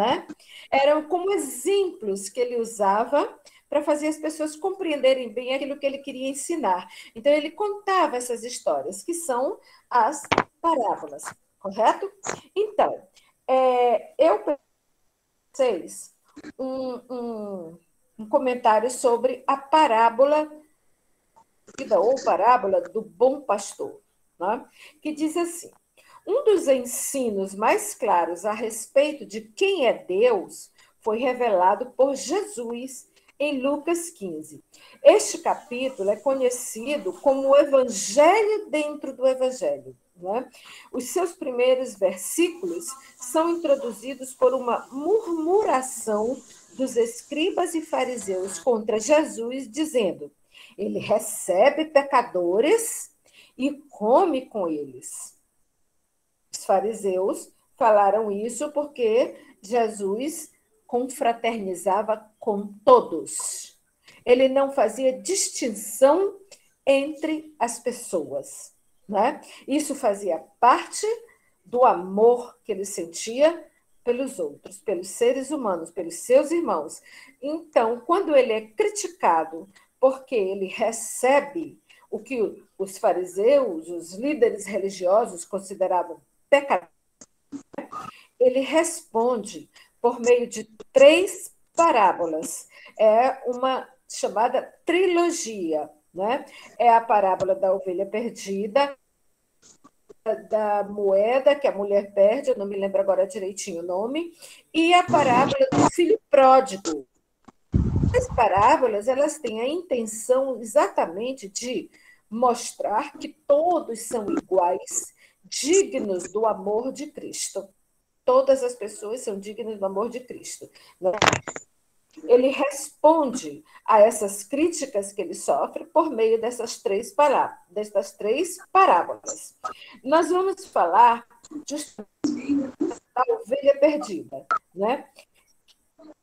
né? Eram como exemplos que ele usava para fazer as pessoas compreenderem bem aquilo que ele queria ensinar. Então, ele contava essas histórias, que são as parábolas, correto? Então, eu vocês um comentário sobre a parábola ou parábola do bom pastor, né? Que diz assim: um dos ensinos mais claros a respeito de quem é Deus foi revelado por Jesus em Lucas 15. Este capítulo é conhecido como o Evangelho dentro do Evangelho. Né? Os seus primeiros versículos são introduzidos por uma murmuração dos escribas e fariseus contra Jesus, dizendo: ele recebe pecadores e come com eles. Os fariseus falaram isso porque Jesus confraternizava com todos. Ele não fazia distinção entre as pessoas, né? Isso fazia parte do amor que ele sentia pelos outros, pelos seres humanos, pelos seus irmãos. Então, quando ele é criticado porque ele recebe o que os fariseus, os líderes religiosos consideravam pecado, ele responde por meio de 3 parábolas. É uma chamada trilogia, né? É a parábola da ovelha perdida, da moeda que a mulher perde, eu não me lembro agora direitinho o nome, e a parábola do filho pródigo. As parábolas, elas têm a intenção exatamente de mostrar que todos são iguais, dignos do amor de Cristo. Todas as pessoas são dignas do amor de Cristo. Ele responde a essas críticas que ele sofre por meio dessas 3 parábolas. Nós vamos falar justamente da ovelha perdida, né?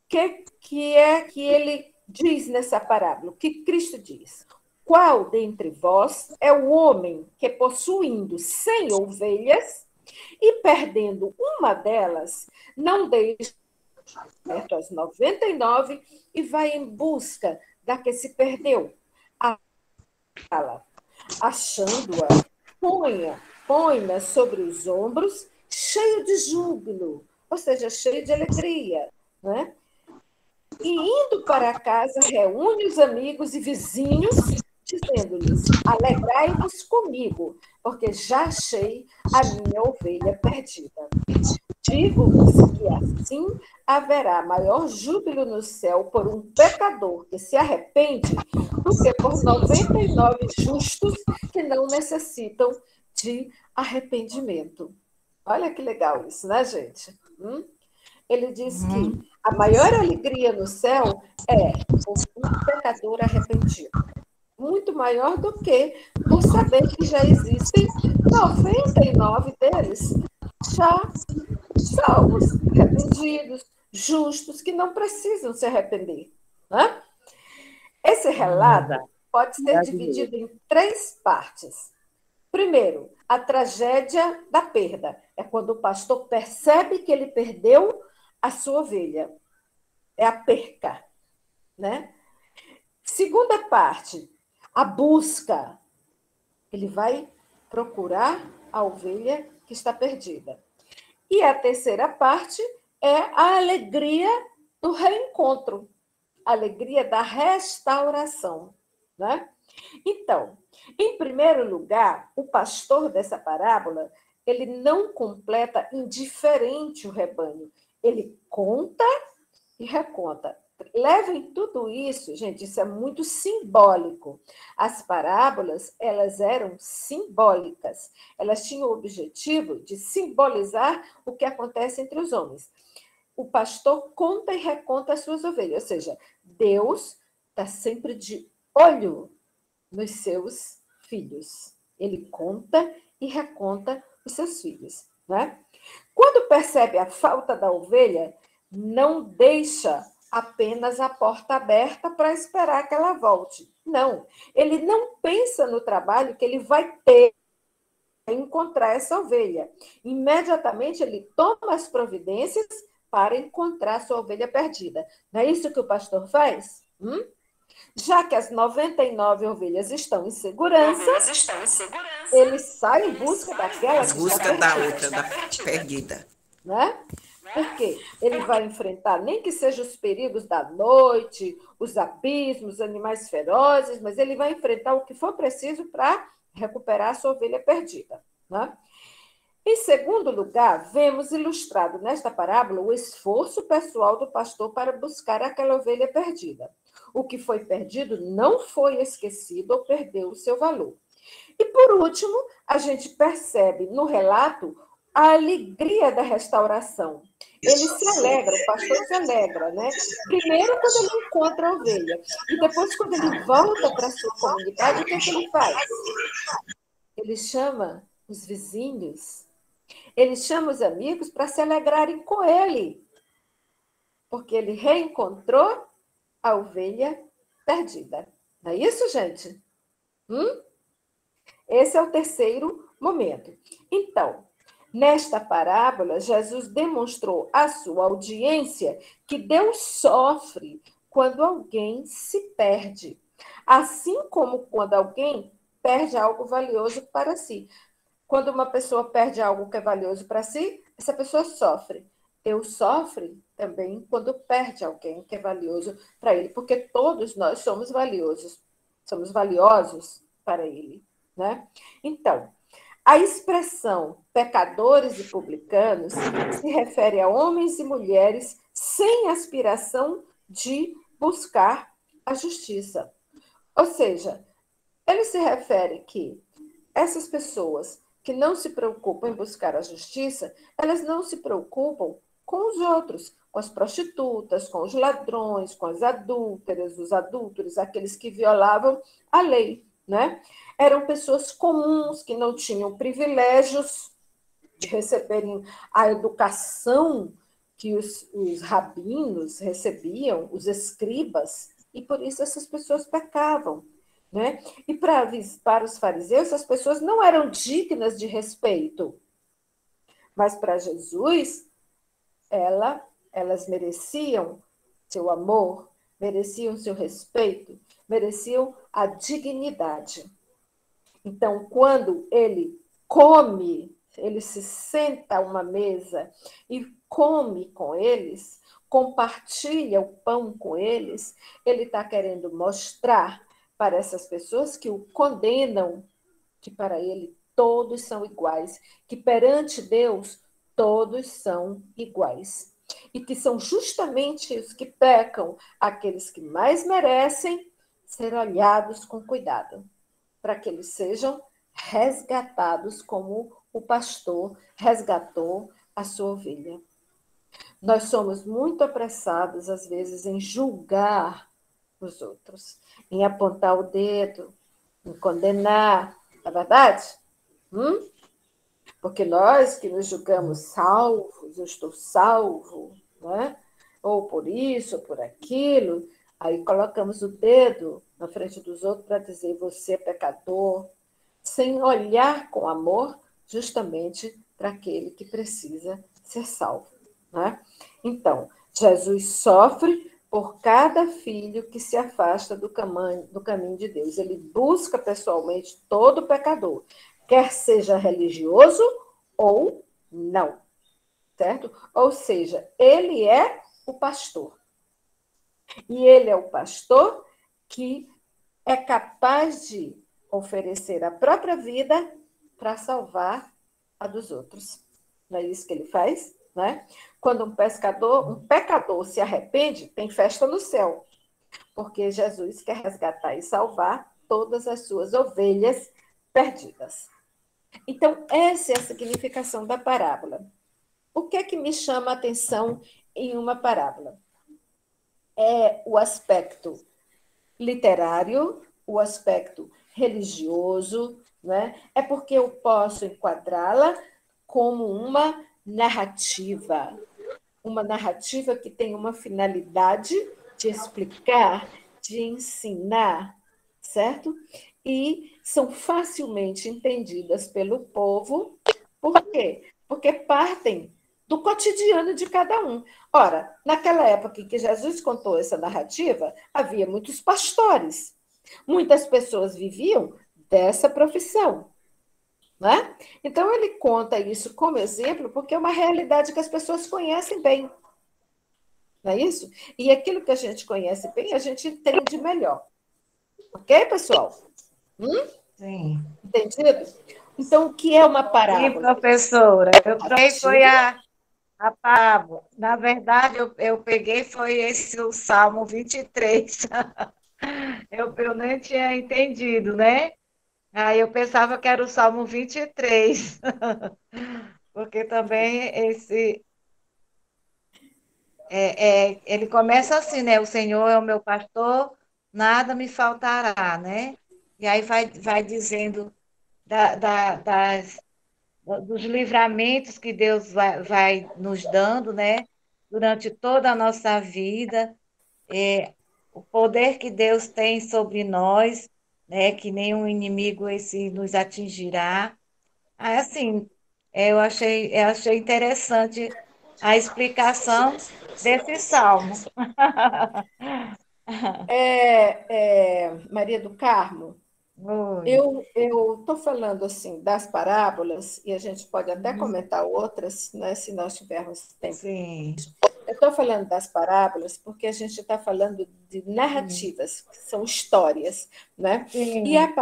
Que é que ele diz nessa parábola? O que Cristo diz? Qual dentre vós é o homem que, possuindo 100 ovelhas e perdendo uma delas, não deixa as 99 e vai em busca da que se perdeu? Achando-a, põe-na sobre os ombros, cheio de júbilo, ou seja, cheio de alegria, né? E indo para casa, reúne os amigos e vizinhos, dizendo-lhes: alegrai-vos comigo, porque já achei a minha ovelha perdida. Digo-vos que assim haverá maior júbilo no céu por um pecador que se arrepende do que por 99 justos que não necessitam de arrependimento. Olha que legal isso, né, gente? Ele diz que a maior alegria no céu é por um pecador arrependido. Muito maior do que por saber que já existem 99 deles já salvos, arrependidos, justos, que não precisam se arrepender. Né? Esse relato pode ser dividido em 3 partes. Primeiro, a tragédia da perda. É quando o pastor percebe que ele perdeu a sua ovelha. É a perca. Né? Segunda parte, a busca. Ele vai procurar a ovelha que está perdida. E a terceira parte é a alegria do reencontro, a alegria da restauração. Né? Então, em primeiro lugar, o pastor dessa parábola, ele não completa indiferente o rebanho, ele conta e reconta. Levem tudo isso, gente, isso é muito simbólico. As parábolas, elas eram simbólicas. Elas tinham o objetivo de simbolizar o que acontece entre os homens. O pastor conta e reconta as suas ovelhas, ou seja, Deus está sempre de olho nos seus filhos. Ele conta e reconta os seus filhos. Né? Quando percebe a falta da ovelha, não deixa apenas a porta aberta para esperar que ela volte. Não, ele não pensa no trabalho que ele vai ter para encontrar essa ovelha. Imediatamente ele toma as providências para encontrar sua ovelha perdida. Não é isso que o pastor faz? Já que as 99 ovelhas estão em segurança, ele sai em busca daquela que está Busca da perdida. outra, da perdida. Né? Porque ele vai enfrentar, nem que sejam os perigos da noite, os abismos, os animais ferozes, mas ele vai enfrentar o que for preciso para recuperar a sua ovelha perdida. Né? Em segundo lugar, vemos ilustrado nesta parábola o esforço pessoal do pastor para buscar aquela ovelha perdida. O que foi perdido não foi esquecido ou perdeu o seu valor. E, por último, a gente percebe no relato a alegria da restauração. Ele se alegra, o pastor se alegra, né? Primeiro, quando ele encontra a ovelha, e depois, quando ele volta para a sua comunidade, o que é que ele faz? Ele chama os vizinhos, ele chama os amigos para se alegrarem com ele, porque ele reencontrou a ovelha perdida. Não é isso, gente? Esse é o terceiro momento. Então, nesta parábola, Jesus demonstrou à sua audiência que Deus sofre quando alguém se perde, assim como quando alguém perde algo valioso para si. Quando uma pessoa perde algo que é valioso para si, essa pessoa sofre. Deus sofre também quando perde alguém que é valioso para ele, porque todos nós somos valiosos para ele. Né? Então, a expressão pecadores e publicanos se refere a homens e mulheres sem aspiração de buscar a justiça. Ou seja, ele se refere que essas pessoas que não se preocupam em buscar a justiça, elas não se preocupam com os outros, com as prostitutas, com os ladrões, com as adúlteras, os adúlteros, aqueles que violavam a lei. Né? Eram pessoas comuns que não tinham privilégios de receberem a educação que os rabinos recebiam, os escribas, e por isso essas pessoas pecavam. Né? E para os fariseus, essas pessoas não eram dignas de respeito, mas para Jesus, elas mereciam seu amor, mereciam seu respeito, mereciam a dignidade. Então, quando ele come, ele se senta a uma mesa e come com eles, compartilha o pão com eles, ele está querendo mostrar para essas pessoas que o condenam, que para ele todos são iguais, que perante Deus todos são iguais. E que são justamente os que pecam, aqueles que mais merecem ser olhados com cuidado, para que eles sejam resgatados como o pastor resgatou a sua ovelha. Nós somos muito apressados, às vezes, em julgar os outros, em apontar o dedo, em condenar, não é verdade? Porque nós que nos julgamos salvos, eu estou salvo, né? Ou por isso, ou por aquilo, aí colocamos o dedo na frente dos outros para dizer você é pecador, sem olhar com amor justamente para aquele que precisa ser salvo. Né? Então, Jesus sofre por cada filho que se afasta do caminho de Deus. Ele busca pessoalmente todo pecador, quer seja religioso ou não, certo? Ou seja, ele é o pastor. E ele é o pastor que é capaz de oferecer a própria vida para salvar a dos outros. Não é isso que ele faz? Né? Quando um pecador se arrepende, tem festa no céu, porque Jesus quer resgatar e salvar todas as suas ovelhas perdidas. Então, essa é a significação da parábola. O que é que me chama a atenção em uma parábola? É o aspecto literário, o aspecto religioso, né? É porque eu posso enquadrá-la como uma narrativa que tem uma finalidade de explicar, de ensinar, certo? E são facilmente entendidas pelo povo. Por quê? Porque partem do cotidiano de cada um. Ora, naquela época em que Jesus contou essa narrativa, havia muitos pastores. Muitas pessoas viviam dessa profissão. Né? Então, ele conta isso como exemplo, porque é uma realidade que as pessoas conhecem bem. Não é isso? E aquilo que a gente conhece bem, a gente entende melhor. Ok, pessoal? Sim. Entendido? Então, o que é uma Sim, parábola? professora. Eu troquei foi a parábola. Na verdade, eu peguei foi esse o Salmo 23. Eu nem tinha entendido, né? Aí eu pensava que era o Salmo 23. Porque também ele começa assim, né? O Senhor é o meu pastor, nada me faltará, né? E aí vai dizendo dos livramentos que Deus vai nos dando, né? Durante toda a nossa vida, o poder que Deus tem sobre nós, né? Que nenhum inimigo esse nos atingirá. Aí, assim, eu achei interessante a explicação desse salmo. Maria do Carmo, Oi. eu estou falando assim das parábolas, e a gente pode até Uhum. comentar outras, né, se nós tivermos tempo. Sim, Eu estou falando das parábolas porque a gente está falando de sim, narrativas, que são histórias, né? E sim, a sim,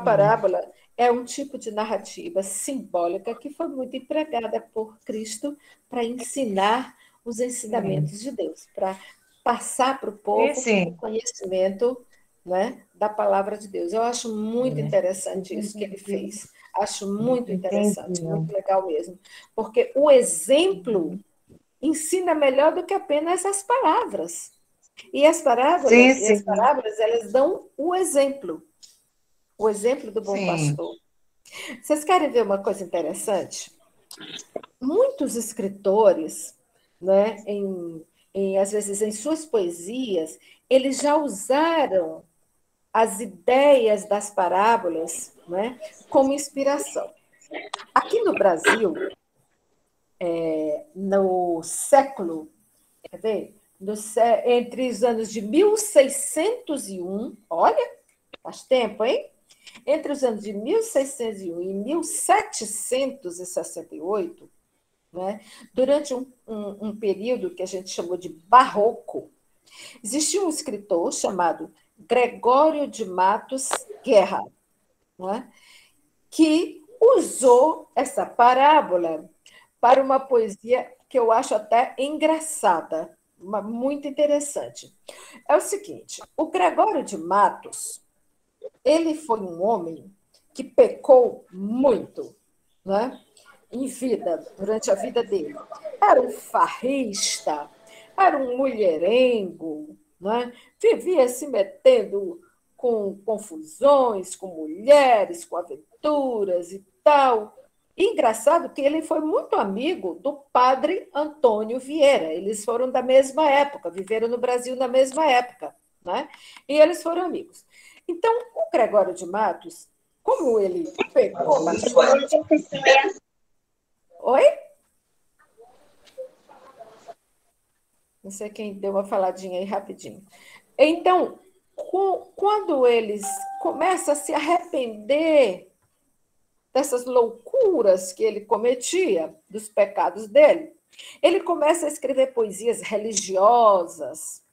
parábola é um tipo de narrativa simbólica que foi muito empregada por Cristo para ensinar os sim, ensinamentos de Deus, para passar para o sim, povo o sim. conhecimento, né, da palavra de Deus. Eu acho muito É, eu interessante isso que ele entendi, fez. Acho muito interessante, muito entendi. legal mesmo. Porque o exemplo ensina melhor do que apenas as palavras. E Sim, as sim, parábolas, elas dão o exemplo do bom sim. pastor. Vocês querem ver uma coisa interessante? Muitos escritores, né, às vezes em suas poesias, eles já usaram as ideias das parábolas, né, como inspiração. Aqui no Brasil, no século, quer ver? Entre os anos de 1601, olha, faz tempo, hein? Entre os anos de 1601 e 1768, né, durante um período que a gente chamou de Barroco, existia um escritor chamado Gregório de Matos Guerra, né, que usou essa parábola para uma poesia que eu acho até engraçada, muito interessante. É o seguinte, o Gregório de Matos, ele foi um homem que pecou muito, né? Em vida, durante a vida dele. Era um farrista, era um mulherengo, né? Vivia se metendo com confusões, com mulheres, com aventuras e tal. E engraçado que ele foi muito amigo do padre Antônio Vieira. Eles foram da mesma época, viveram no Brasil na mesma época, né? E eles foram amigos. Então, o Gregório de Matos, como ele pecou bastante. Oi? Não sei quem deu uma faladinha aí rapidinho. Então, quando eles começam a se arrepender dessas loucuras que ele cometia, dos pecados dele, ele começa a escrever poesias religiosas,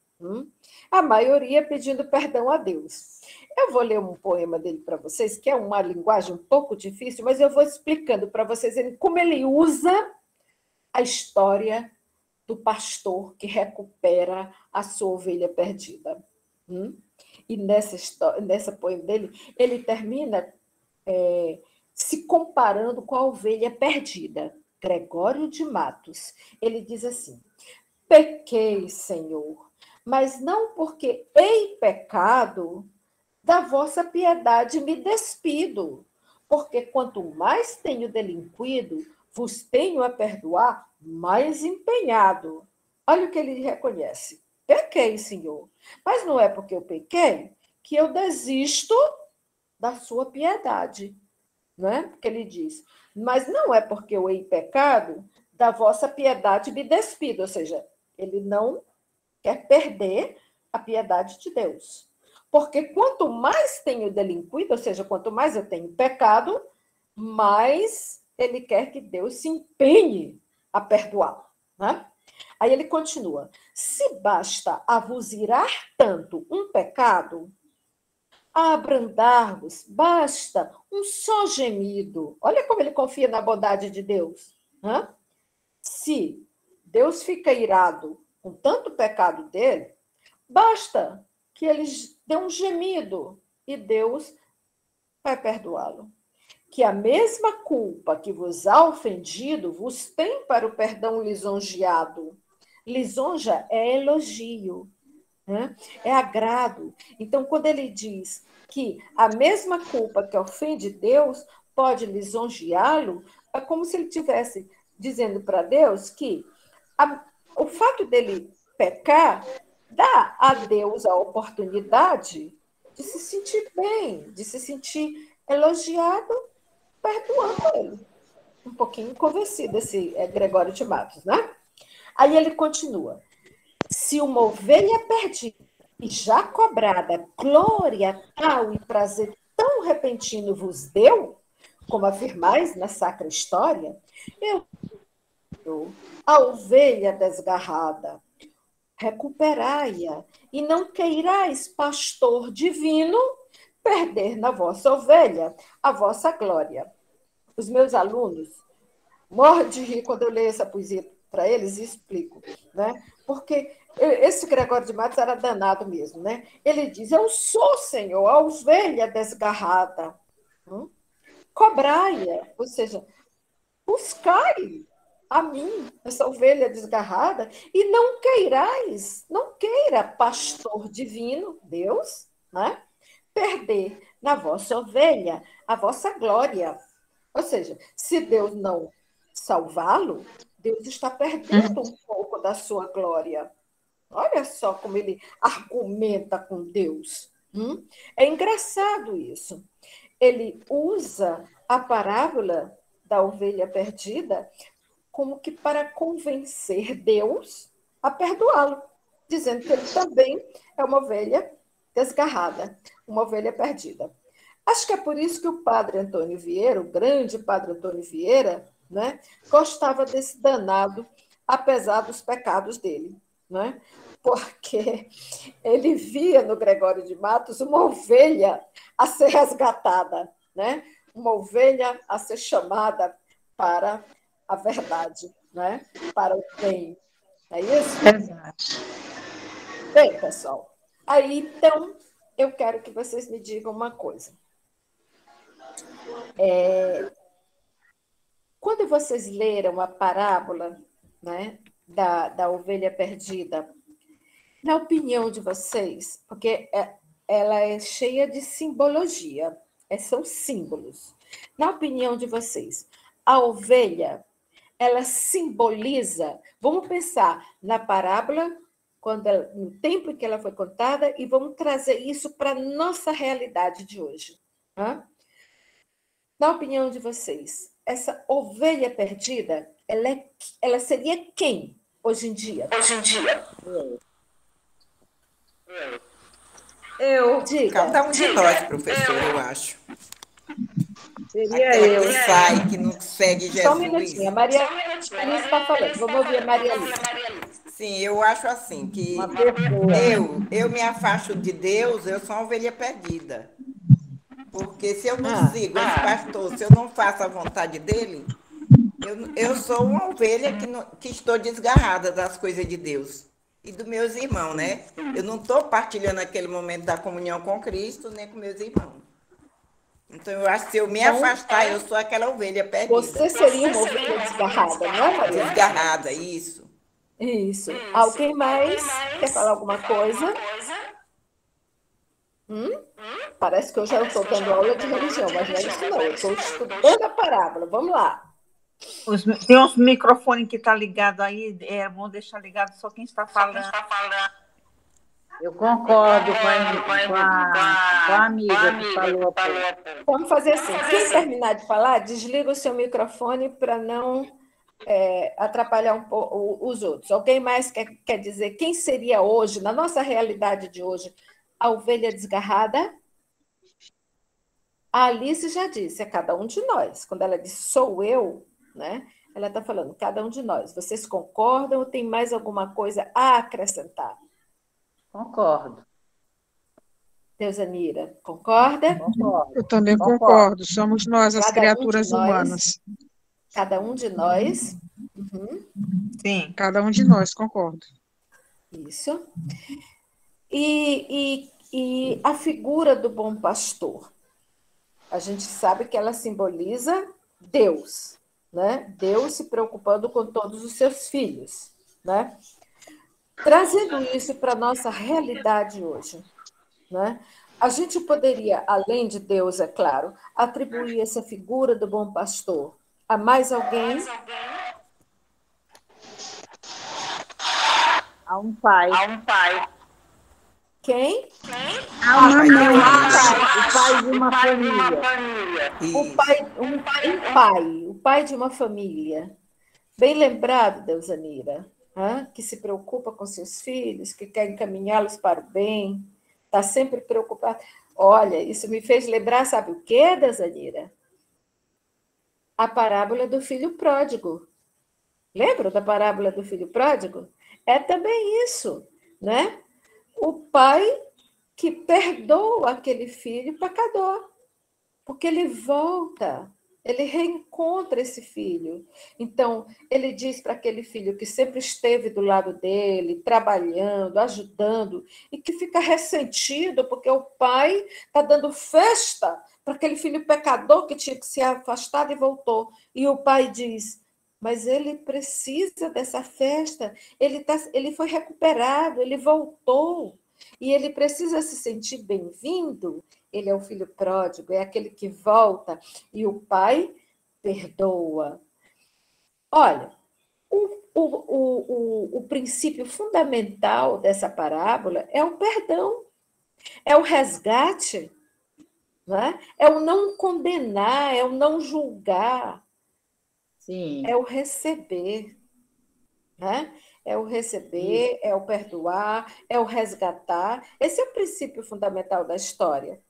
a maioria pedindo perdão a Deus. Eu vou ler um poema dele para vocês, que é uma linguagem um pouco difícil, mas eu vou explicando para vocês como ele usa a história do pastor que recupera a sua ovelha perdida. E nessa poema dele, ele termina se comparando com a ovelha perdida. Gregório de Matos. Ele diz assim: pequei, Senhor, mas não porque hei pecado, da vossa piedade me despido, porque quanto mais tenho delinquido, vos tenho a perdoar, mais empenhado. Olha o que ele reconhece. Pequei, Senhor, mas não é porque eu pequei que eu desisto da sua piedade, né? Porque ele diz, mas não é porque eu hei pecado, da vossa piedade me despido, ou seja, ele não quer perder a piedade de Deus. Porque quanto mais tenho delinquido, ou seja, quanto mais eu tenho pecado, mais ele quer que Deus se empenhe a perdoá-lo, né? Aí ele continua: se basta a vos irar tanto um pecado, a abrandar-vos basta um só gemido. Olha como ele confia na bondade de Deus, né? Se Deus fica irado com tanto pecado dele, basta que ele dê um gemido e Deus vai perdoá-lo. Que a mesma culpa que vos há ofendido vos tem para o perdão lisonjeado. Lisonja é elogio, né? É agrado. Então, quando ele diz que a mesma culpa que ofende Deus pode lisonjeá-lo, é como se ele estivesse dizendo para Deus que o fato dele pecar dá a Deus a oportunidade de se sentir bem, de se sentir elogiado, perdoando ele. Um pouquinho convencido esse Gregório de Matos, né? Aí ele continua: se uma ovelha perdida e já cobrada, glória tal e prazer tão repentino vos deu, como afirmais na sacra história, eu a ovelha desgarrada, recuperai-a, e não queirais, pastor divino, perder na vossa ovelha a vossa glória. Os meus alunos morrem de rir quando eu leio essa poesia para eles e explico, né? Porque esse Gregório de Matos era danado mesmo, né? Ele diz: eu sou, Senhor, a ovelha desgarrada. Cobrai-a, ou seja, buscai a mim, essa ovelha desgarrada, e não queirais, não queira, pastor divino, Deus, né? Perder na vossa ovelha a vossa glória. Ou seja, se Deus não salvá-lo, Deus está perdendo um pouco da sua glória. Olha só como ele argumenta com Deus. É engraçado isso. Ele usa a parábola da ovelha perdida como que para convencer Deus a perdoá-lo, dizendo que ele também é uma ovelha desgarrada, uma ovelha perdida. Acho que é por isso que o padre Antônio Vieira, o grande padre Antônio Vieira, né, gostava desse danado, apesar dos pecados dele, né? Porque ele via no Gregório de Matos uma ovelha a ser resgatada, né? Uma ovelha a ser chamada para a verdade, né? Para o bem. É isso? Exato. Bem, pessoal, aí então eu quero que vocês me digam uma coisa. Quando vocês leram a parábola, né, da ovelha perdida, na opinião de vocês, porque ela é cheia de simbologia, são símbolos. Na opinião de vocês, a ovelha, ela simboliza, vamos pensar na parábola, no tempo em que ela foi contada, e vamos trazer isso para a nossa realidade de hoje. Né? Na opinião de vocês, essa ovelha perdida, ela seria quem hoje em dia? Cada um de nós, professor, eu acho. Seria Aquela eu. que sai, que não segue Jesus. Só um minutinho, a Maria Alice está falando. Vamos ouvir a Maria Alice. Sim, eu acho assim, que Uma pessoa. eu me afasto de Deus, eu sou uma ovelha perdida. Porque se eu não sigo esse pastor, se eu não faço a vontade dele, eu sou uma ovelha que estou desgarrada das coisas de Deus e dos meus irmãos, né? Eu não estou partilhando aquele momento da comunhão com Cristo, nem com meus irmãos. Então, eu acho que se eu me afastar, eu sou aquela ovelha perdida. Você seria uma ovelha desgarrada, não é, Maria? Desgarrada, isso. Isso. Alguém mais quer falar alguma coisa? Parece que eu já estou dando aula de religião, mas não é isso não. Eu estou estudando a parábola. Vamos lá. Tem uns microfones que está ligado aí, vamos deixar ligado só quem está falando. Eu concordo com a amiga que falou. Vamos fazer assim. Quem terminar de falar, desliga o seu microfone para não atrapalhar um pouco os outros. Alguém mais quer dizer quem seria hoje, na nossa realidade de hoje, a ovelha desgarrada? A Alice já disse, é cada um de nós. Quando ela diz sou eu, né? Ela está falando cada um de nós. Vocês concordam ou tem mais alguma coisa a acrescentar? Concordo. Deusanira, concorda? Concordo. Eu também concordo. Somos nós, as criaturas nós, humanas. Cada um de nós. Uhum. Sim, cada um de nós, concordo. Isso. E a figura do bom pastor? A gente sabe que ela simboliza Deus, né? Deus se preocupando com todos os seus filhos, né? Trazendo isso para a nossa realidade hoje, né? A gente poderia, além de Deus, é claro, atribuir essa figura do bom pastor a mais alguém? A um pai. Quem? A uma mãe. O pai de uma família. O pai de uma família. Bem lembrado, Deusanira, que se preocupa com seus filhos, que quer encaminhá-los para o bem, está sempre preocupado. Olha, isso me fez lembrar, sabe o quê, Deusanira? A parábola do filho pródigo. Lembra da parábola do filho pródigo? É também isso, né? O pai que perdoa aquele filho pecador, porque ele volta, ele reencontra esse filho. Então, ele diz para aquele filho que sempre esteve do lado dele, trabalhando, ajudando, e que fica ressentido porque o pai está dando festa para aquele filho pecador que tinha que se afastar e voltou. E o pai diz, mas ele precisa dessa festa, ele foi recuperado, ele voltou, e ele precisa se sentir bem-vindo. Ele é o filho pródigo, é aquele que volta, e o pai perdoa. Olha, o princípio fundamental dessa parábola é o perdão, é o resgate, né? É o não condenar, é o não julgar. Sim. É o receber, né? É o receber, é o perdoar, é o resgatar. Esse é o princípio fundamental da história.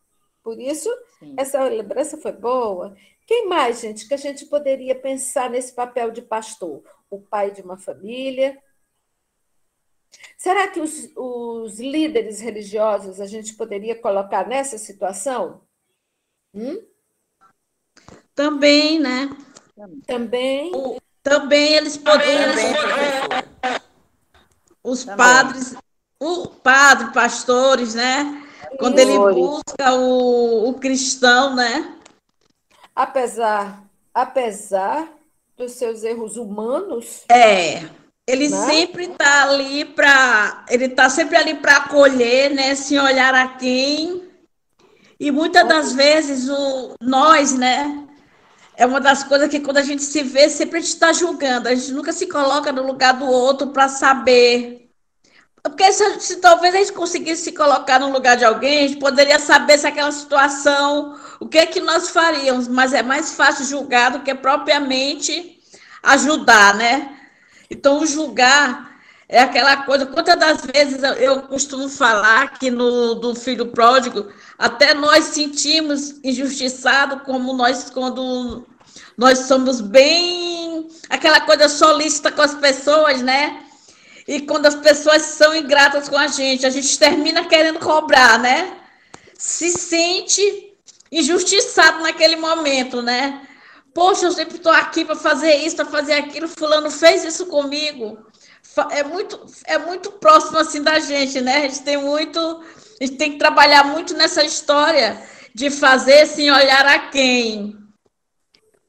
Por isso, essa lembrança foi boa. Quem mais, gente, que a gente poderia pensar nesse papel de pastor? O pai de uma família. Será que os líderes religiosos a gente poderia colocar nessa situação? Também, né? Também. Também eles poderiam. Os padres, o padre, pastores, né? Quando ele busca o cristão, né? Apesar dos seus erros humanos. Ele sempre está ali para acolher, né? Sem olhar a quem. E muitas das vezes nós, né? É uma das coisas que quando a gente se vê, sempre a gente está julgando. A gente nunca se coloca no lugar do outro para saber. Porque se talvez a gente conseguisse se colocar no lugar de alguém, a gente poderia saber se aquela situação, o que é que nós faríamos. Mas é mais fácil julgar do que propriamente ajudar, né? Então, o julgar é aquela coisa. Quantas das vezes eu costumo falar que do filho pródigo, até nós sentimos injustiçado como nós, quando nós somos bem aquela coisa solícita com as pessoas, né? E quando as pessoas são ingratas com a gente termina querendo cobrar, né? Se sente injustiçado naquele momento, né? Poxa, eu sempre estou aqui para fazer isso, para fazer aquilo, fulano fez isso comigo. É muito próximo assim da gente, né? A gente tem que trabalhar muito nessa história de fazer sem olhar a quem.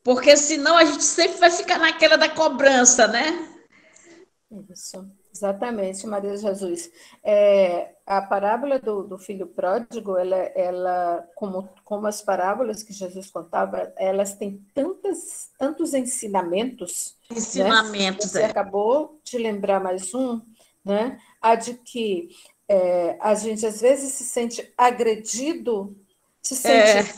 Porque senão a gente sempre vai ficar naquela da cobrança, né? Isso, exatamente, Maria Jesus. A parábola do filho pródigo, ela como as parábolas que Jesus contava, elas têm tantos ensinamentos. Né? Você acabou de lembrar mais um, né? A de que a gente às vezes se sente agredido, se sente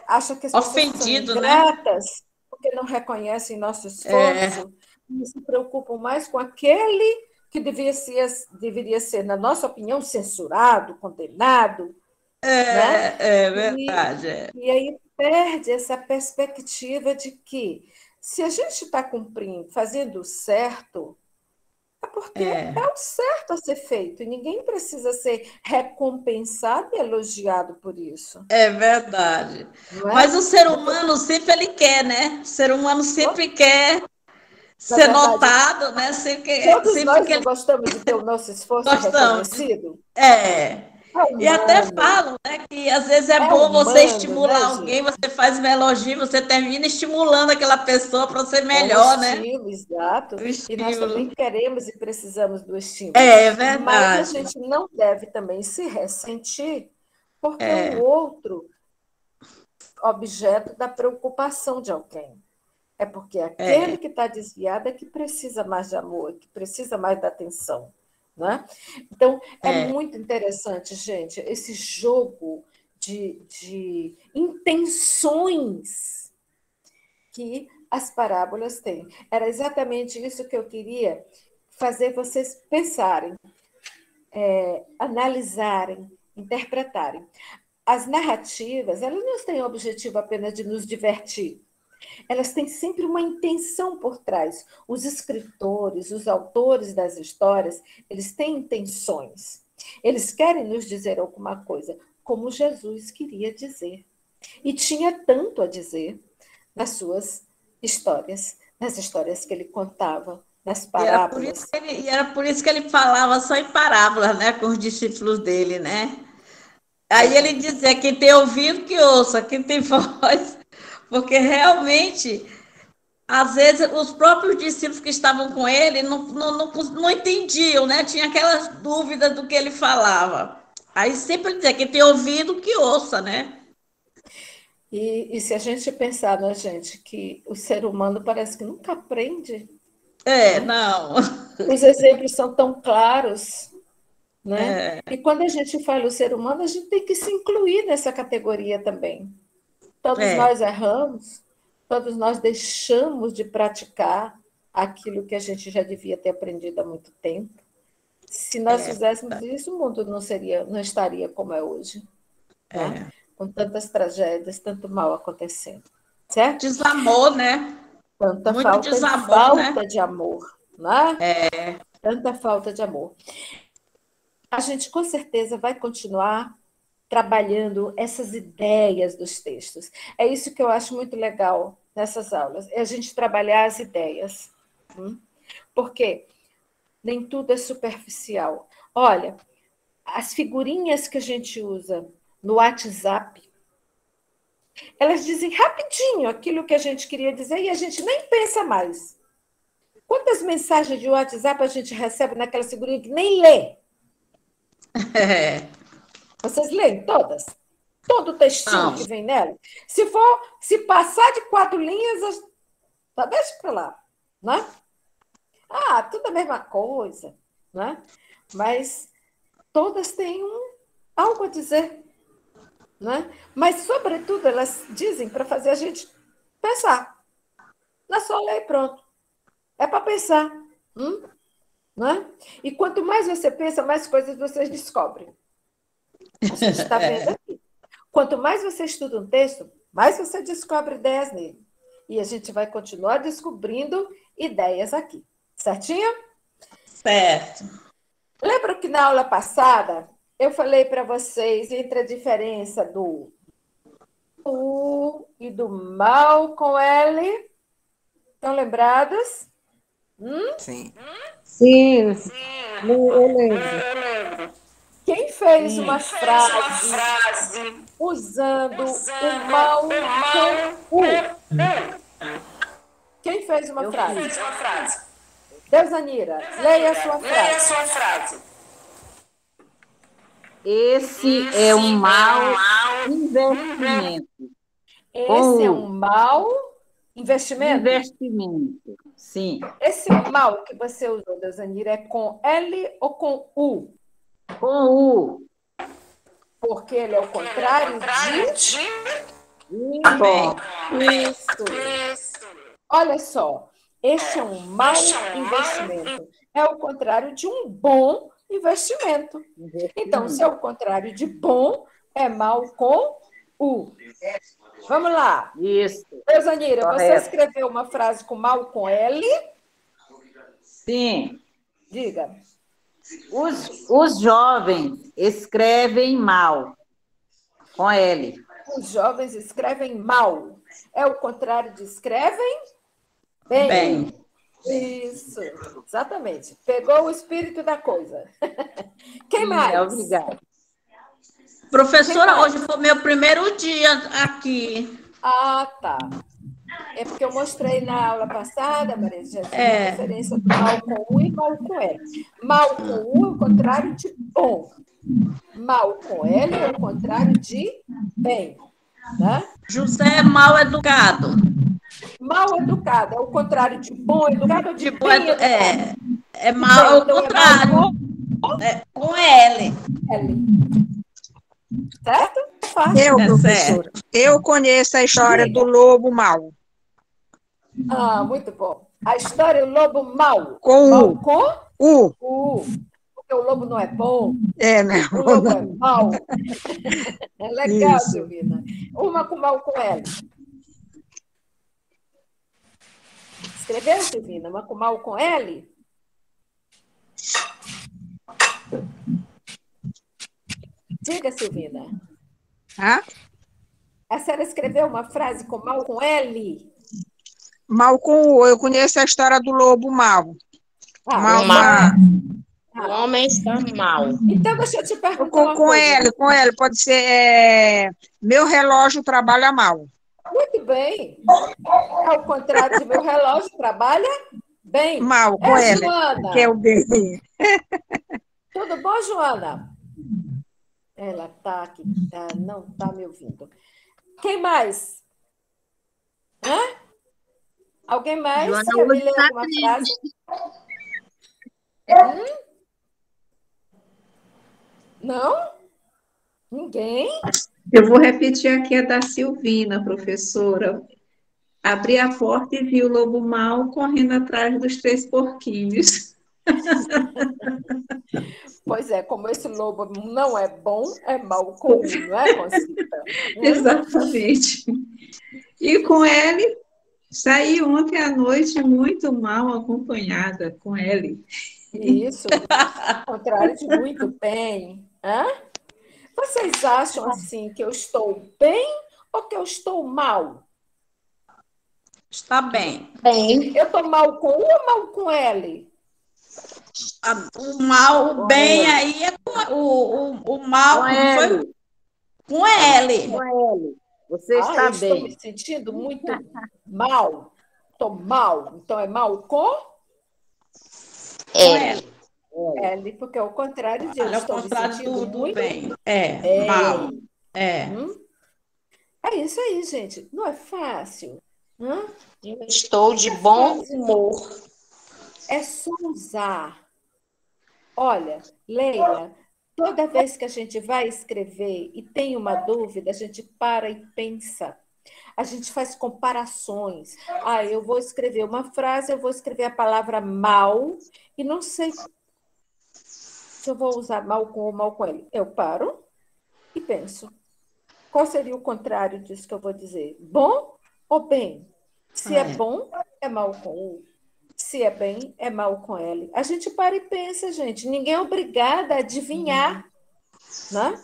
acha que as pessoas são ingratas, porque não reconhecem nosso esforço e se preocupam mais com aquele que deveria ser, na nossa opinião, censurado, condenado, né? É verdade. E aí perde essa perspectiva de que, se a gente está cumprindo, fazendo o certo, é porque é o certo a ser feito, e ninguém precisa ser recompensado e elogiado por isso. É verdade. Não é? Mas o ser humano sempre ele quer, né? O ser humano sempre quer ser verdade, notado, né? Todos nós não gostamos de ter o nosso esforço reconhecido? E até falam, né, que às vezes é bom você estimular alguém, você faz um elogio, você termina estimulando aquela pessoa para ser melhor, né? Exato. E nós também queremos e precisamos do estímulo. É verdade. Mas a gente não deve também se ressentir, porque o outro objeto da preocupação de alguém. É porque aquele que está desviado é que precisa mais de amor, que precisa mais da atenção. Né? Então, é muito interessante, gente, esse jogo de intenções que as parábolas têm. Era exatamente isso que eu queria fazer vocês pensarem, analisarem, interpretarem. As narrativas, elas não têm o objetivo apenas de nos divertir. Elas têm sempre uma intenção por trás. Os escritores, os autores das histórias, eles têm intenções. Eles querem nos dizer alguma coisa, como Jesus queria dizer. E tinha tanto a dizer nas suas histórias, nas histórias que ele contava, nas parábolas. E era por isso que ele falava só em parábolas, né, com os discípulos dele, né? Aí ele dizia, quem tem ouvido que ouça, quem tem voz... Porque realmente, às vezes, os próprios discípulos que estavam com ele não entendiam, né? Tinha aquelas dúvidas do que ele falava. Aí sempre dizia, quem tem ouvido, que ouça, né? E se a gente pensar, né, gente, que o ser humano parece que nunca aprende. Não. Os exemplos são tão claros, né? E quando a gente fala o ser humano, a gente tem que se incluir nessa categoria também. Todos nós erramos, todos nós deixamos de praticar aquilo que a gente já devia ter aprendido há muito tempo. Se nós fizéssemos isso, o mundo não estaria como é hoje, né? Com tantas tragédias, tanto mal acontecendo. Certo? Desamor, né? Tanta muito falta de amor, né? Tanta falta de amor. A gente, com certeza, vai continuar trabalhando essas ideias dos textos. É isso que eu acho muito legal nessas aulas, é a gente trabalhar as ideias. Porque nem tudo é superficial. Olha, as figurinhas que a gente usa no WhatsApp, elas dizem rapidinho aquilo que a gente queria dizer e a gente nem pensa mais. Quantas mensagens de WhatsApp a gente recebe naquela figurinha que nem lê? Vocês leem todas? Todo o textinho que vem nela? Se passar de 4 linhas, deixa para lá, né? Tudo a mesma coisa, né? Mas todas têm algo a dizer, né? Mas, sobretudo, elas dizem para fazer a gente pensar. Não é só ler e pronto. É para pensar. Né? E quanto mais você pensa, mais coisas você descobre. A gente está vendo aqui. Quanto mais você estuda um texto, mais você descobre ideias nele. E a gente vai continuar descobrindo ideias aqui. Certinho? Certo. Lembra que na aula passada eu falei para vocês entre a diferença do U e do mal com L? Estão lembradas? Sim. Sim, eu lembro. Quem fez uma frase usando o mal com U? Quem fez uma frase? Deusanira, leia a sua frase. Esse é um mau investimento. Esse é um mau investimento? Investimento, sim. Esse mal que você usou, Deusanira, é com L ou com U? Com U. Porque ele é o contrário de... Isso. Isso. Olha só, este é um mau investimento. É o contrário de um bom investimento. Então, se é o contrário de bom, é mal com U. Vamos lá. Isso. Rosanira, você Correto. escreveu uma frase com mal com L? Sim. Diga. Os jovens escrevem mal, com L. Os jovens escrevem mal. É o contrário de escrevem bem. Bem. Isso, exatamente. Pegou o espírito da coisa. Quem mais? Obrigada. Professora, hoje foi meu primeiro dia aqui. Ah, tá. É porque eu mostrei na aula passada, Maria de Jesus, É. a diferença do mal com U e mal com L. Mal com U é o contrário de bom. Mal com L é o contrário de bem. Né? José é mal educado. Mal educado é o contrário de bom educado ou de Tipo, bem educado? é mal, é o Então, contrário. É, com L. L. Certo? Fácil. Eu, É professora, eu conheço a história Diga. do lobo mau. Ah, muito bom. A história do lobo mau. Com Mau U. com U. U. Porque o lobo não é bom, É, né? o lobo é mau. É legal, Isso. Silvina. Uma com mal com L. Escreveu, Silvina? Uma com mal com L? Diga, Silvina. Hã? A senhora escreveu uma frase com mal com L? Mal com U. Eu conheço a história do lobo mau. Ah, Mal Mal. com O homem está mal. então, deixa eu te perguntar uma com coisa. L, com L. Pode ser meu relógio trabalha mal. Muito bem. Ao contrário de meu relógio, trabalha bem. Mal, com L. Joana. Que é o B. Tudo bom, Joana? Ela está aqui, não está me ouvindo. Quem mais? Hã? Alguém mais? Joana, Quer me hoje ler tá alguma frase? Não? Ninguém? Eu vou repetir aqui a da Silvina, professora. Abri a porta e vi o lobo mau correndo atrás dos 3 porquinhos. Pois é, como esse lobo não é bom, é mal comum, não é, Concita? Exatamente. E com ele, saí ontem à noite muito mal acompanhada com ele. Isso, ao contrário de muito bem. Hã? Vocês acham assim que eu estou bem ou que eu estou mal? Está bem. Eu estou mal com U ou mal com L? O mal, bem aí é com o mal Com foi L. com L. Com L. Você Eu está estou bem. me sentindo muito mal. Estou mal. Então é mal com Com L. L, porque é o contrário de eu Olha, ao estou me contrário sentindo do muito bem. É, mal. É. É isso aí, gente. Não é fácil. Eu estou de bom humor. É só usar. Olha, Leila, toda vez que a gente vai escrever e tem uma dúvida, a gente para e pensa. A gente faz comparações. Ah, eu vou escrever uma frase, eu vou escrever a palavra mal e não sei se eu vou usar mal com ou mal com ele. Eu paro e penso. Qual seria o contrário disso que eu vou dizer? Bom ou bem? Se é bom, é mal com U. Se é bem, é mal com L. A gente para e pensa, gente. Ninguém é obrigada a adivinhar, né?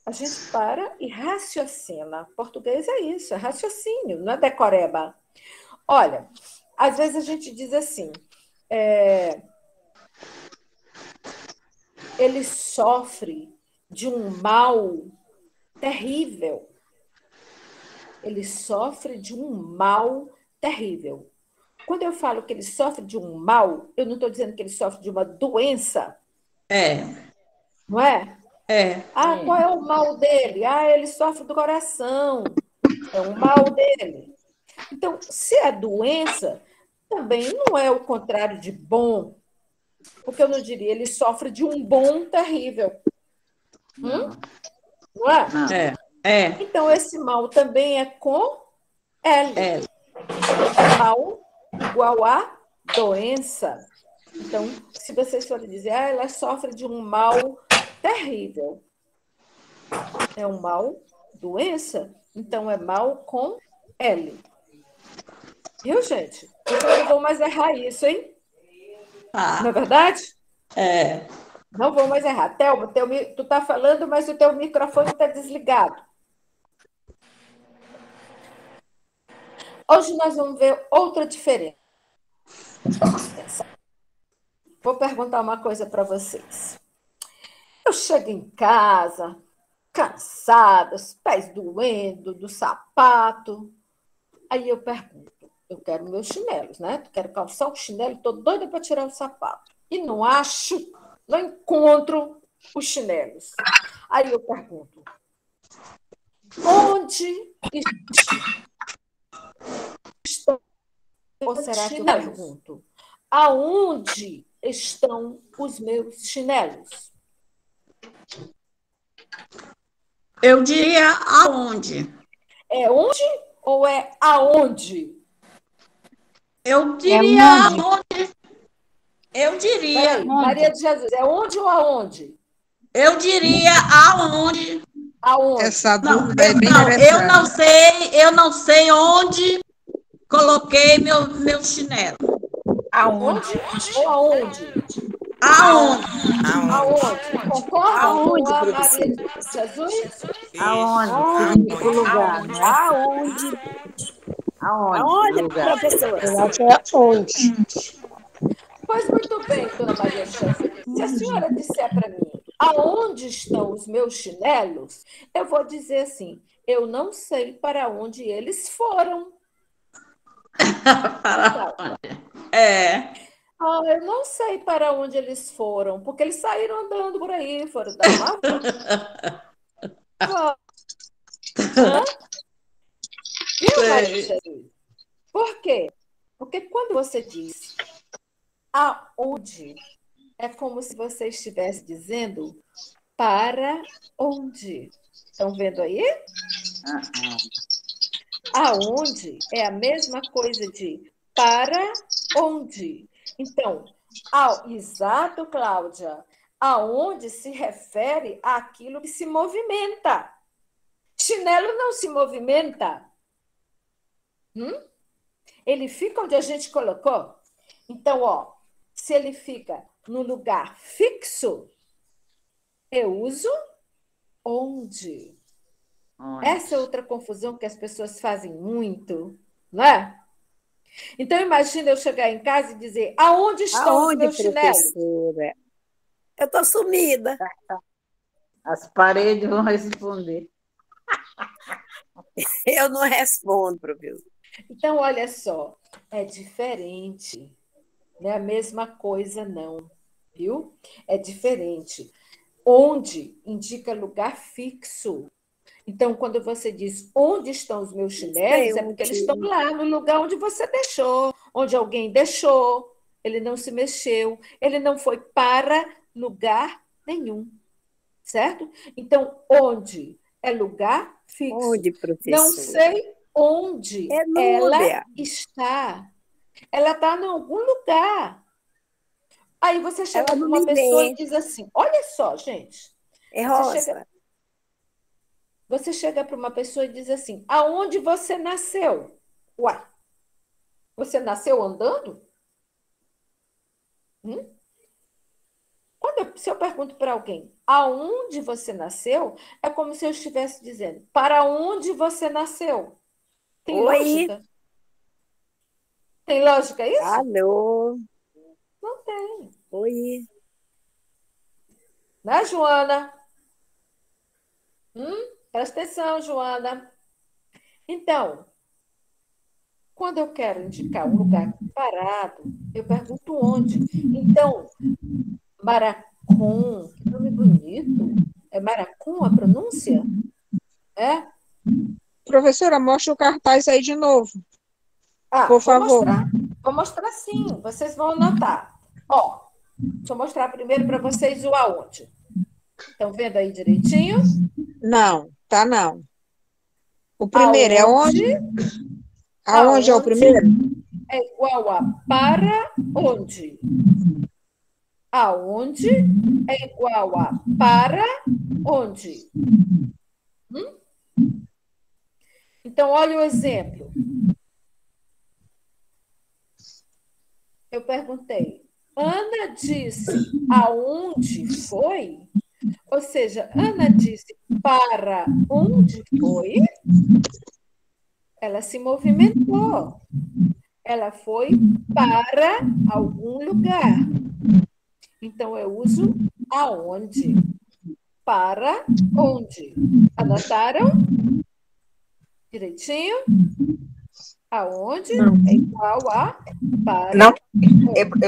A gente para e raciocina. Português é isso, é raciocínio, não é decoreba. Olha, às vezes a gente diz assim, ele sofre de um mal terrível. Ele sofre de um mal terrível. Quando eu falo que ele sofre de um mal, eu não estou dizendo que ele sofre de uma doença. Não é? Ah, qual é o mal dele? Ah, ele sofre do coração. É um mal dele. Então, se é doença, também não é o contrário de bom. Porque eu não diria, ele sofre de um bom terrível. Não é? É. Então, esse mal também é com L. Mal igual a doença. Então, se vocês forem dizer, ela sofre de um mal terrível. É um mal doença. Então, é mal com L. Viu, gente? Então, eu não vou mais errar isso, hein? Não é verdade? É. Não vou mais errar. Thelma, tu está falando, mas o teu microfone está desligado. Hoje nós vamos ver outra diferença. Vou perguntar uma coisa para vocês. Eu chego em casa, cansada, os pés doendo, do sapato. Aí eu pergunto, eu quero meus chinelos, né? Eu quero calçar o chinelo, estou doida para tirar o sapato. E não acho, não encontro os chinelos. Aí eu pergunto, onde estão? Ou será que eu pergunto, aonde estão os meus chinelos? Eu diria aonde? É onde ou é aonde? Eu diria aonde. Eu diria. Peraí, Maria de Jesus, é onde ou aonde? Eu diria aonde. Aonde? Essa Não, dúvida é bem eu não sei onde coloquei meu chinelo. Aonde ou aonde? Aonde? Aonde? Concorda Aonde, com a Maria professora? de Jesus? Aonde? Significa o lugar, né? Aonde? Aonde? Lugar. Professora? Eu acho que é onde. Pois muito bem, dona Maria de Jesus. Se a senhora disser para mim aonde estão os meus chinelos, eu vou dizer assim, eu não sei para onde eles foram. Eu não sei para onde eles foram, porque eles saíram andando por aí, foram dar uma volta. Viu, Maria de Jesus? Por quê? Porque quando você diz aonde, é como se você estivesse dizendo para onde. Estão vendo aí? Aonde é a mesma coisa de para onde. Então, exato, Cláudia, aonde se refere àquilo que se movimenta. Chinelo não se movimenta. Ele fica onde a gente colocou. Então, se ele fica no lugar fixo, eu uso onde. Essa é outra confusão que as pessoas fazem muito, não é? Então, imagina eu chegar em casa e dizer, aonde estão os meus chinelos? Professora? Eu estou sumida. As paredes vão responder. Eu não respondo, professor. Então, olha só, é diferente. Não é a mesma coisa, não. Viu? É diferente. Onde indica lugar fixo. Então, quando você diz onde estão os meus chinelos, é porque eles estão lá no lugar onde você deixou, onde alguém deixou, ele não se mexeu, ele não foi para lugar nenhum, certo? Então, onde é lugar fixo. Onde, professora? Não sei onde ela está. Ela está em algum lugar. Aí você chega para uma pessoa e diz assim, olha só, gente. É rosa. Você chega para uma pessoa e diz assim, aonde você nasceu? Uai, você nasceu andando? Se eu pergunto para alguém, aonde você nasceu? É como se eu estivesse dizendo, para onde você nasceu? Tem lógica? Tem lógica isso? Alô? Não tem. Oi. Né, Joana? Presta atenção, Joana. Então, quando eu quero indicar um lugar parado, eu pergunto onde. Então, Maracum, que nome bonito. É Maracum a pronúncia? É? Professora, mostra o cartaz aí de novo. Por favor. Vou mostrar sim, vocês vão anotar. Deixa eu mostrar primeiro para vocês o aonde. Estão vendo aí direitinho? Não, tá não. O primeiro é onde? Aonde é o primeiro? é igual a para onde? Aonde é igual a para onde? Então, olha o exemplo. Eu perguntei, Ana disse aonde foi? Ou seja, Ana disse para onde foi? Ela se movimentou. Ela foi para algum lugar. Então, eu uso aonde. Para onde? Anotaram? Direitinho? Aonde é igual a para. Não,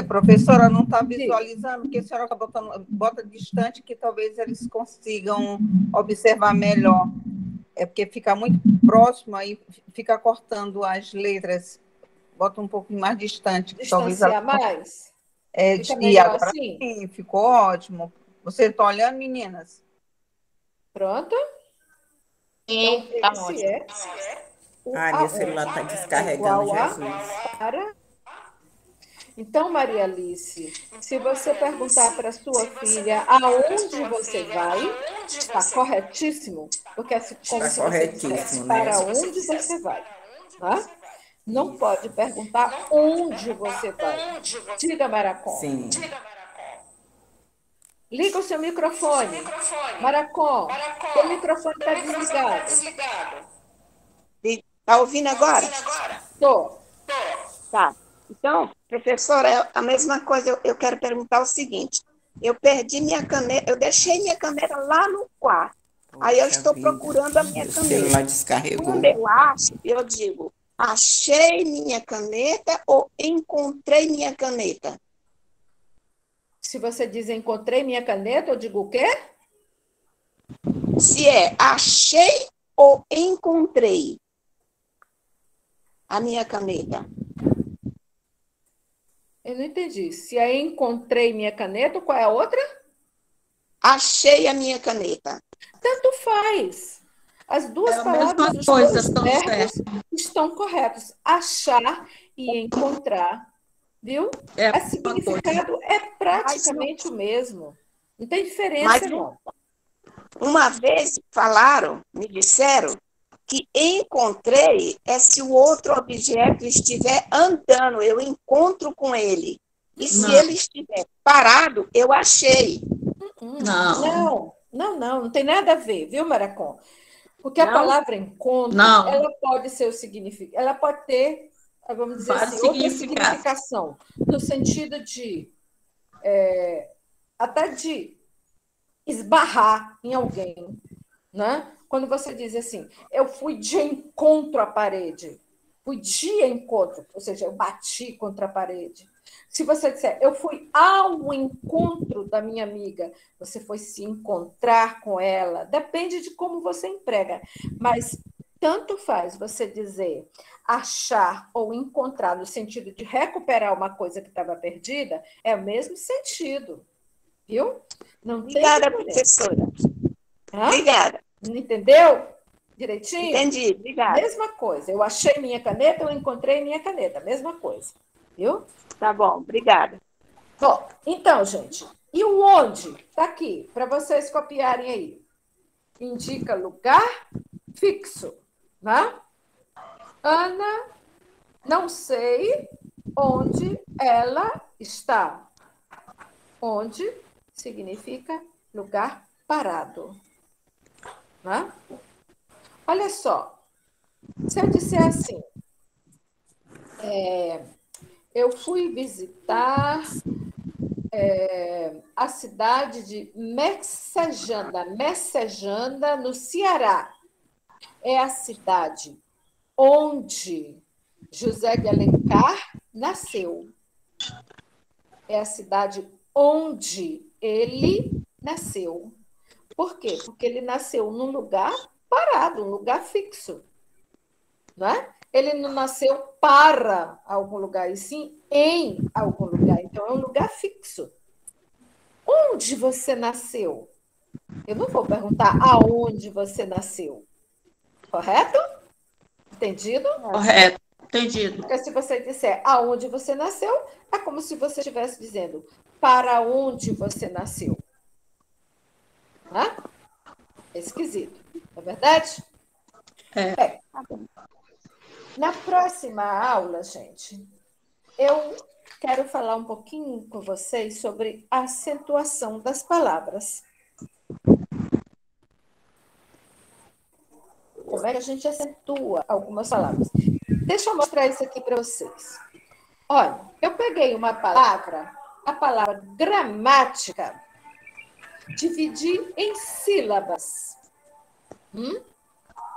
professora, não está visualizando, porque a senhora está bota distante, que talvez eles consigam observar melhor. É porque fica muito próximo, aí fica cortando as letras. Bota um pouco mais distante. Distanciar mais? Fica melhor agora assim? Sim, ficou ótimo. Vocês estão olhando, meninas? Pronto? Sim, então, tá ótimo. Meu celular está descarregando, Jesus. Então, Maria Alice, se você perguntar para sua filha aonde você vai, está corretíssimo, porque assim, como está corretíssimo, né? Para onde você vai, tá? Não pode perguntar onde você vai. Diga, Maracon. Sim. Liga o seu microfone. Maracon, o microfone está desligado. Está ouvindo agora? Estou. Tá. Então, professora, é a mesma coisa, eu quero perguntar o seguinte. Eu perdi minha caneta, eu deixei minha caneta lá no quarto. Aí eu estou procurando a minha caneta. O celular descarregou. Quando eu acho, eu digo, achei minha caneta ou encontrei minha caneta? Se você diz encontrei minha caneta, eu digo o quê? Se é achei ou encontrei a minha caneta. Eu não entendi. Se é encontrei minha caneta, qual é a outra? Achei a minha caneta. Tanto faz. As duas palavras, os dois verbos estão corretos. Achar e encontrar. Viu? O significado é praticamente o mesmo. Não tem diferença, não. Uma vez me disseram, que encontrei é se o outro objeto estiver andando, eu encontro com ele. E se ele estiver parado, eu achei. Não tem nada a ver, viu, Maracon? Porque a palavra encontro, ela pode ser o significado, ela pode ter, vamos dizer assim, outra significação, no sentido de até de esbarrar em alguém, né? Quando você diz assim, eu fui de encontro à parede, fui de encontro, ou seja, eu bati contra a parede. Se você disser, eu fui ao encontro da minha amiga, você foi se encontrar com ela, depende de como você emprega, mas tanto faz você dizer achar ou encontrar no sentido de recuperar uma coisa que estava perdida, é o mesmo sentido, viu? Não Obrigada, professora. Obrigada. Não entendeu? Direitinho? Entendi, obrigada. Mesma coisa. Eu achei minha caneta, eu encontrei minha caneta. Mesma coisa. Viu? Tá bom, obrigada. Bom, então, gente, e o onde? Está aqui, para vocês copiarem aí. Indica lugar fixo, né? Ana, não sei onde ela está. Onde significa lugar parado. Né? Olha só, se eu disser assim, eu fui visitar a cidade de Messejana, no Ceará. É a cidade onde José de Alencar nasceu. É a cidade onde ele nasceu. Por quê? Porque ele nasceu num lugar parado, um lugar fixo. Não é? Ele não nasceu para algum lugar, e sim em algum lugar. Então, é um lugar fixo. Onde você nasceu? Eu não vou perguntar aonde você nasceu. Correto? Entendido? Correto. Entendido. Porque se você disser aonde você nasceu, é como se você estivesse dizendo para onde você nasceu. Né? É esquisito, não é verdade? É. Bem, na próxima aula, gente, eu quero falar um pouquinho com vocês sobre a acentuação das palavras. Como é que a gente acentua algumas palavras? Deixa eu mostrar isso aqui para vocês. Olha, eu peguei uma palavra, a palavra gramática, dividi em sílabas.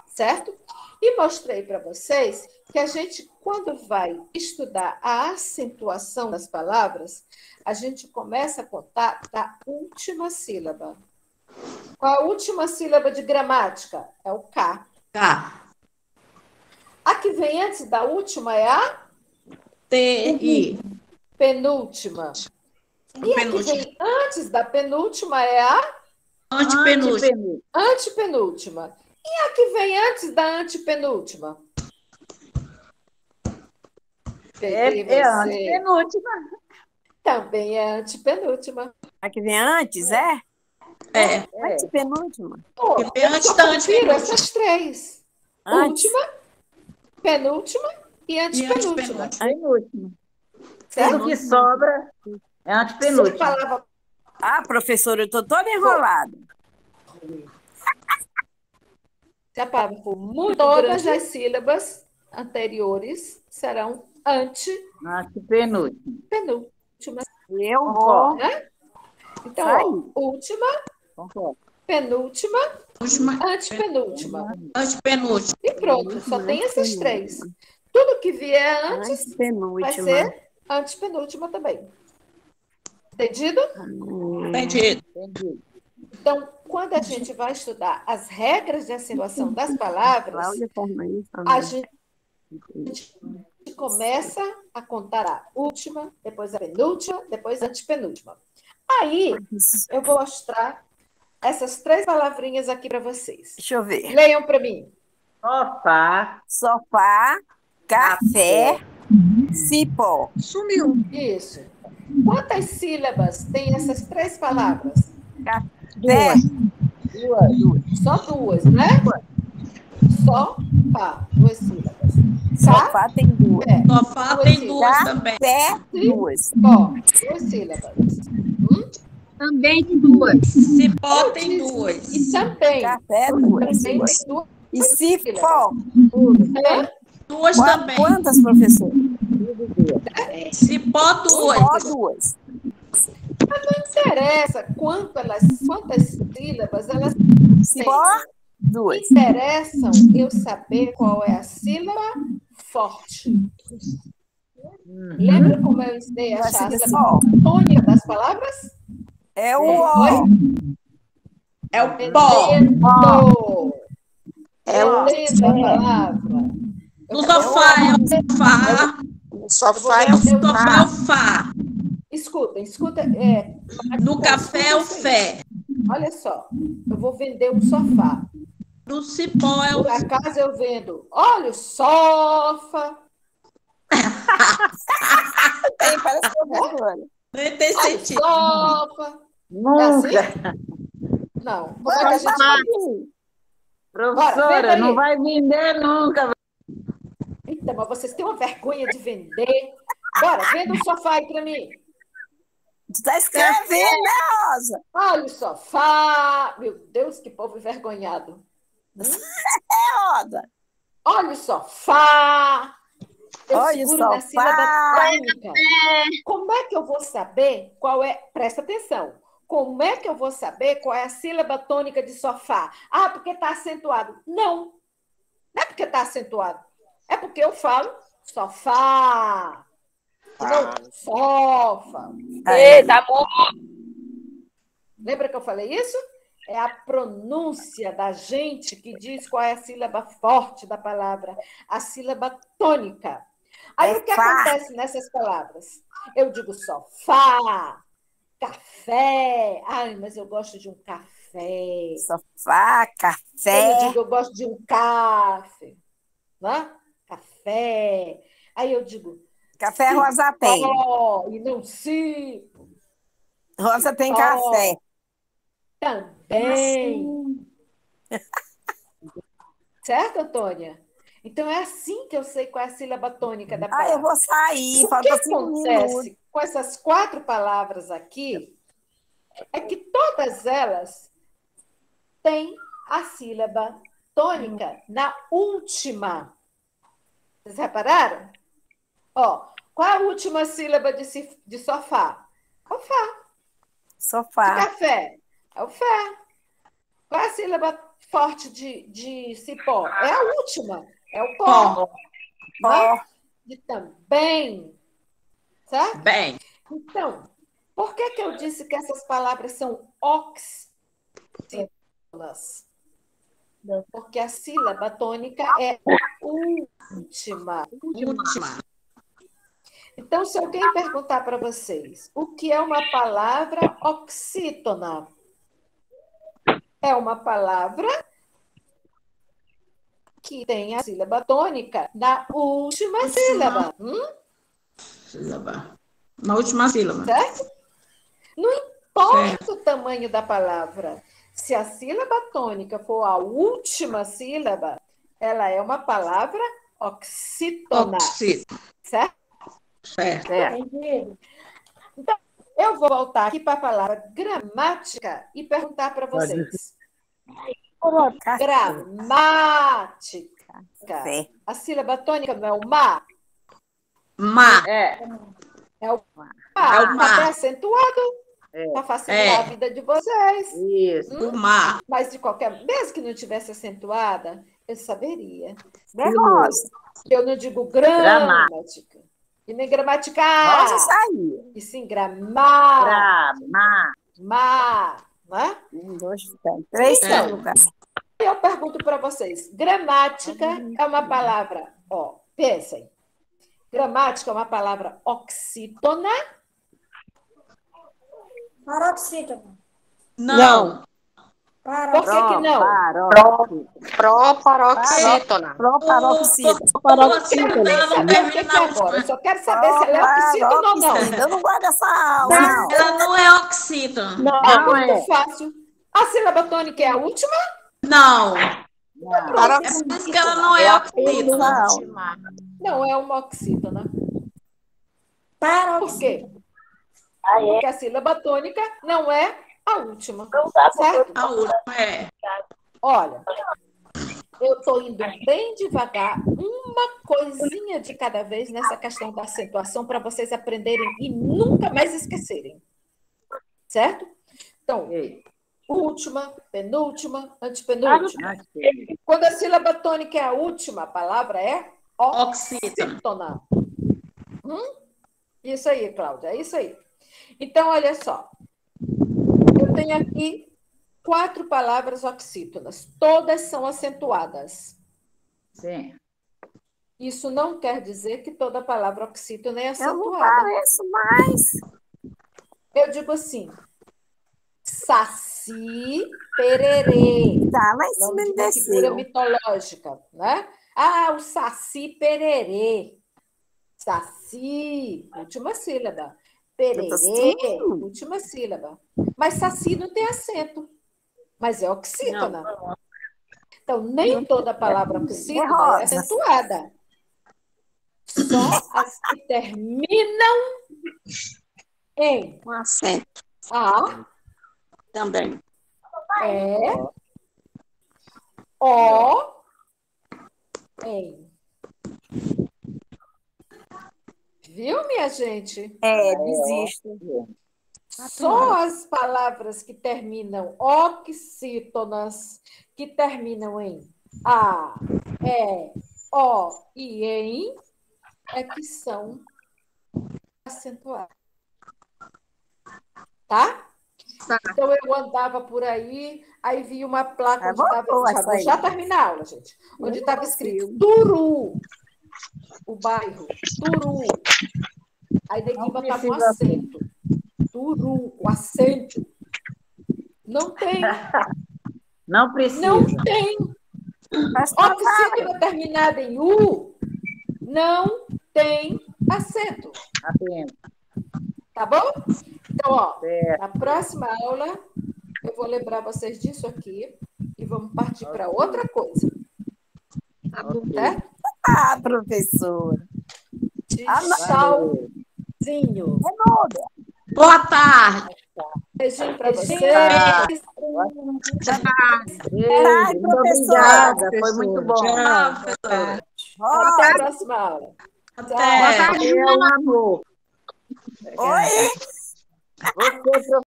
Certo? E mostrei para vocês que a gente, quando vai estudar a acentuação das palavras, a gente começa a contar da última sílaba. Qual a última sílaba de gramática? É o K. K. A que vem antes da última é a T-I. Penúltima. E a que vem antes da penúltima é a Antepenúltima. Antepenúltima. E a que vem antes da antepenúltima? É a antepenúltima. Também é antepenúltima. A que vem antes, é? É. Antepenúltima. Pô, Que vem antes da antepenúltima. essas três. Última, penúltima e antepenúltima. Penúltima. Certo? Tudo que sobra é antepenúltima. Falava... Ah, professora, eu estou toda enrolada. Se a palavra for muito todas grande, as sílabas anteriores serão antepenúltima. Penúltima. Eu vou. Né? Então, ó, última, penúltima, antepenúltima. Antepenúltima. E pronto, só tem essas três. Tudo que vier antes vai ser antepenúltima também. Entendido? Entendido. Então, quando a gente vai estudar as regras de acentuação das palavras, a gente começa a contar a última, depois a penúltima, depois a antepenúltima. Aí, eu vou mostrar essas três palavrinhas aqui para vocês. Deixa eu ver. Leiam para mim. Sofá, café, cipó. Sumiu. Isso. Quantas sílabas tem essas três palavras? Duas. Só duas, né? Sofá, duas sílabas. Sofá tem duas. Sofá tem duas também. Café, duas. Cipó, duas sílabas. Também tem duas. Cipó tem duas. E também. Café, duas. Também tem duas. E cipó? Duas também. Quantas, professor? Cipó, duas. Cipó, duas. Mas não interessa quantas sílabas elas Cipó, duas. Interessam eu saber qual é a sílaba forte. Lembra como eu ensinei a achar a sílaba tônica das palavras? É o O. É o pó. É o a palavra. No sofá é o sofá. No sofá é o sofá é o fá. Escuta. No café é o fé. Olha só, eu vou vender um sofá. No cipó é o... Por acaso eu vendo, olha o sofá. Parece que eu vou agora. Não tem sentido. Sofá. Nunca. É assim? Não. Como é que a gente faz? Professora, não vai vender nunca. Eita, mas vocês têm uma vergonha de vender. Bora, venda um sofá aí para mim. Tu está escrevendo, né, Rosa? Olha o sofá. Meu Deus, que povo envergonhado. É, Rosa. Olha o sofá. Eu olha seguro o na sofá. sílaba tônica. Como é que eu vou saber qual é... Presta atenção. Como é que eu vou saber qual é a sílaba tônica de sofá? Ah, porque está acentuado. Não. Não é porque está acentuado. É porque eu falo sofá. Não, sofa. Eita, amor. Lembra que eu falei isso? É a pronúncia da gente que diz qual é a sílaba forte da palavra, a sílaba tônica. Aí o que acontece nessas palavras? Eu digo sofá, café. Ai, mas eu gosto de um café. Sofá, café. Eu digo, eu gosto de um café. Né? café. Aí eu digo, Café Rosa tem. cipó, e não cipo. Rosa tem Cipó café. também. Certo, Antônia? Então é assim que eu sei qual é a sílaba tônica da palavra. Eu vou sair, O que falta 5 minutos. acontece com essas 4 palavras aqui é que todas elas têm a sílaba tônica na última. Vocês repararam? Ó, qual a última sílaba de sofá? Sofá. Sofá. De café? É o fé. Qual é a sílaba forte de cipó? É a última. É o pó. Pó. E também. Certo? Bem. Então, por que eu disse que essas palavras são oxítonas? Porque a sílaba tônica é última. Então, se alguém perguntar para vocês o que é uma palavra oxítona, é uma palavra que tem a sílaba tônica na última sílaba. Na última sílaba. Certo? Não importa o tamanho da palavra. Se a sílaba tônica for a última sílaba, ela é uma palavra oxítona. Certo? Certo. Então, eu vou voltar aqui para a palavra gramática e perguntar para vocês. Gramática. A sílaba tônica não é o ma? É o ma. Está bem acentuado para facilitar a vida de vocês. Isso. Mas de qualquer, mesmo que não tivesse acentuada, eu saberia. Eu não digo gramática. E nem gramaticar. Nossa, saiu. E sim gramar. Né? 1, 2, 3, 4. Eu pergunto para vocês, gramática é uma palavra, pensem. Gramática é uma palavra oxítona? Paroxítona. Não. Por que não? Proparoxítona. Proparoxítona. Eu só quero saber se ela é oxítona ou não. Eu não gosto dessa aula, não. Ela não é oxítona. É muito fácil. A sílaba tônica é a última? Não. É por isso que ela não é oxítona. Não é uma oxítona. Por quê? Porque a sílaba tônica não é a última. Certo? A última é. Olha, eu estou indo bem devagar, uma coisinha de cada vez nessa questão da acentuação para vocês aprenderem e nunca mais esquecerem. Certo? Então, última, penúltima, antepenúltima. Quando a sílaba tônica é a última, a palavra é oxítona. Isso aí, Cláudia, é isso aí. Então, olha só. Eu tenho aqui 4 palavras oxítonas. Todas são acentuadas. Sim. Isso não quer dizer que toda palavra oxítona é acentuada. Eu não pareço mais. Eu digo assim, Saci Pererê. Tá, lá em cima ele Figura desceu. mitológica, né? O Saci Pererê. Saci, última sílaba. Pererê, última sílaba. Mas Saci não tem acento. Mas é oxítona. Então, nem toda palavra oxítona é acentuada. Só as que terminam em Um acento A, também. O, em. Viu, minha gente? Desisto. Só as palavras que terminam oxítonas, que terminam em A, E, O e em, é que são acentuadas. Tá? Então, eu andava por aí, aí vi uma placa onde estava... Já terminar a aula, gente. Onde estava escrito Turu. O bairro, Turu. Aí neguinho botava um acento. Turu, o acento. Não tem. Não precisa. Não tem. Oxítona terminada em U não tem acento. Apenas. Tá bom? Então, ó, Certo. na próxima aula, eu vou lembrar vocês disso aqui e vamos partir para outra coisa. Tá bom. Tá? Ah, professora. Tchauzinho. Boa tarde. Beijinho para vocês. Beijo, muito obrigada. Foi muito bom. Tchau, professora. Até a próxima aula. Até. É um amor. Oi! Você,